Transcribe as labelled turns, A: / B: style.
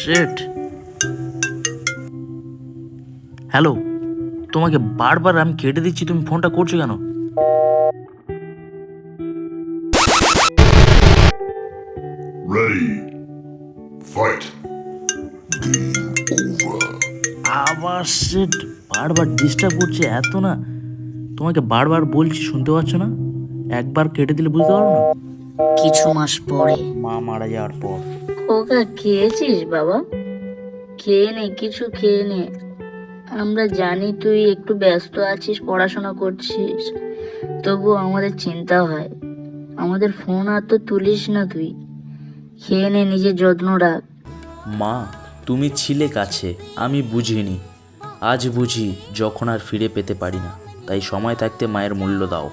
A: Sheet. Hello, তোমাকে বারবার আমি কেটে দিচ্ছি, তুমি ফোনটা করছো কেন?
B: Ready. Fight.
A: আবার শিট, বারবার ডিস্টার্ব করছে এত না। তোমাকে বারবার বলছি, শুনতে পাচ্ছ না? একবার কেটে দিলে বুঝতে পারো না?
C: কিছু মাস পরে।
A: মা মারা যাওয়ার পর।
C: খোকা খেয়েছিস বাবা? খেয়ে নে, কিছু খেয়ে নে। আমরা জানি তুই একটু ব্যস্ত আছিস, পড়াশোনা করছিস, তবু আমাদের চিন্তা হয়। আমাদের ফোন আর তো তুলিস না তুই। খেয়ে নে, নিজের যত্ন রাখ।
A: মা, তুমি ছিলে কাছে, আমি বুঝিনি। আজ বুঝি যখন আর ফিরে পেতে পারি না, তাই সময় থাকতে মায়ের মূল্য দাও।